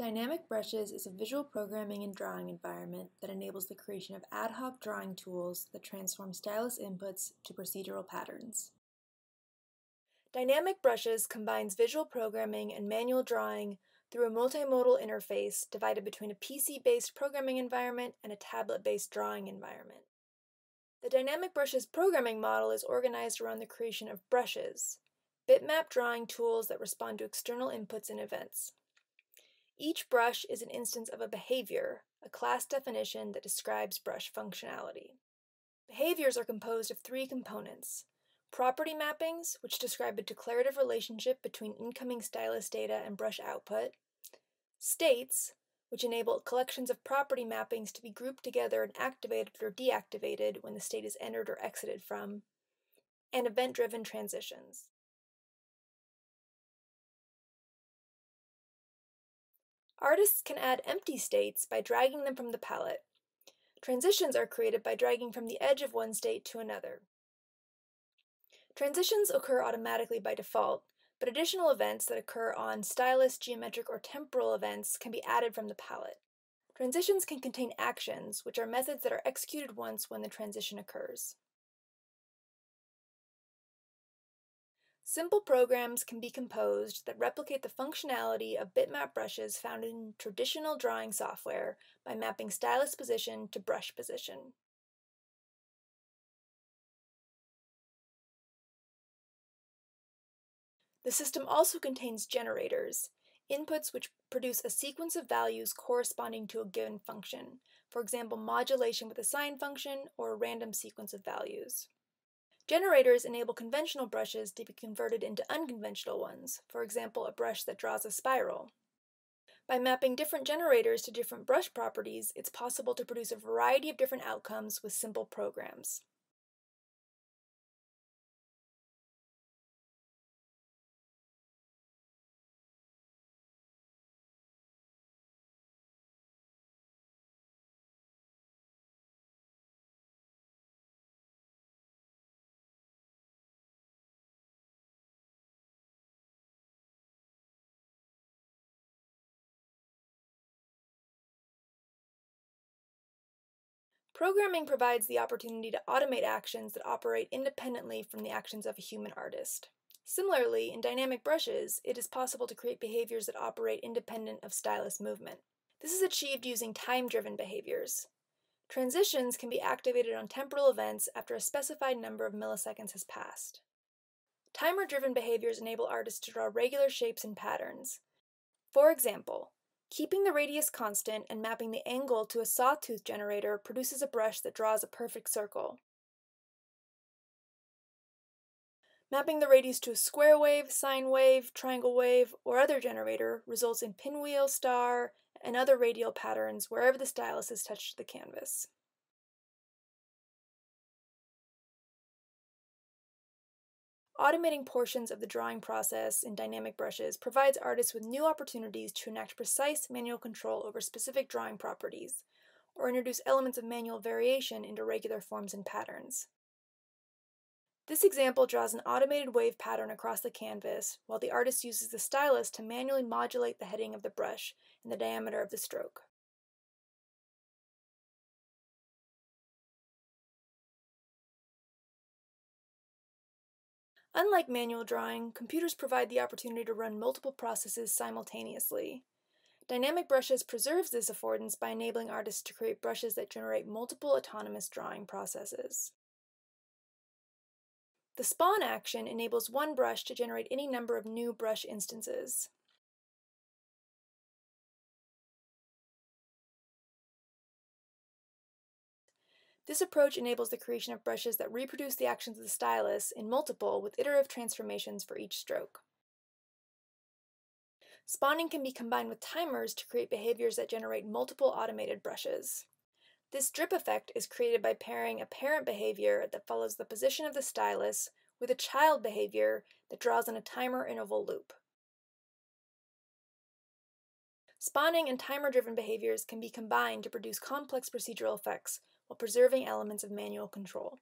Dynamic brushes is a visual programming and drawing environment that enables the creation of ad hoc drawing tools that transform stylus inputs to procedural patterns. Dynamic brushes combines visual programming and manual drawing through a multimodal interface divided between a PC-based programming environment and a tablet-based drawing environment. The dynamic brushes programming model is organized around the creation of brushes, bitmap drawing tools that respond to external inputs and events. Each brush is an instance of a behavior, a class definition that describes brush functionality. Behaviors are composed of three components: property mappings, which describe a declarative relationship between incoming stylus data and brush output; states, which enable collections of property mappings to be grouped together and activated or deactivated when the state is entered or exited from; and event-driven transitions. Artists can add empty states by dragging them from the palette. Transitions are created by dragging from the edge of one state to another. Transitions occur automatically by default, but additional events that occur on stylus, geometric, or temporal events can be added from the palette. Transitions can contain actions, which are methods that are executed once when the transition occurs. Simple programs can be composed that replicate the functionality of bitmap brushes found in traditional drawing software by mapping stylus position to brush position. The system also contains generators, inputs which produce a sequence of values corresponding to a given function, for example, modulation with a sine function or a random sequence of values. Generators enable conventional brushes to be converted into unconventional ones, for example, a brush that draws a spiral. By mapping different generators to different brush properties, it's possible to produce a variety of different outcomes with simple programs. Programming provides the opportunity to automate actions that operate independently from the actions of a human artist. Similarly, in dynamic brushes, it is possible to create behaviors that operate independent of stylus movement. This is achieved using time-driven behaviors. Transitions can be activated on temporal events after a specified number of milliseconds has passed. Timer-driven behaviors enable artists to draw regular shapes and patterns. For example, keeping the radius constant and mapping the angle to a sawtooth generator produces a brush that draws a perfect circle. Mapping the radius to a square wave, sine wave, triangle wave, or other generator results in pinwheel, star, and other radial patterns wherever the stylus has touched the canvas. Automating portions of the drawing process in dynamic brushes provides artists with new opportunities to enact precise manual control over specific drawing properties, or introduce elements of manual variation into regular forms and patterns. This example draws an automated wave pattern across the canvas, while the artist uses the stylus to manually modulate the heading of the brush and the diameter of the stroke. Unlike manual drawing, computers provide the opportunity to run multiple processes simultaneously. Dynamic brushes preserves this affordance by enabling artists to create brushes that generate multiple autonomous drawing processes. The spawn action enables one brush to generate any number of new brush instances. This approach enables the creation of brushes that reproduce the actions of the stylus in multiple with iterative transformations for each stroke. Spawning can be combined with timers to create behaviors that generate multiple automated brushes. This drip effect is created by pairing a parent behavior that follows the position of the stylus with a child behavior that draws on a timer interval loop. Spawning and timer-driven behaviors can be combined to produce complex procedural effects while preserving elements of manual control.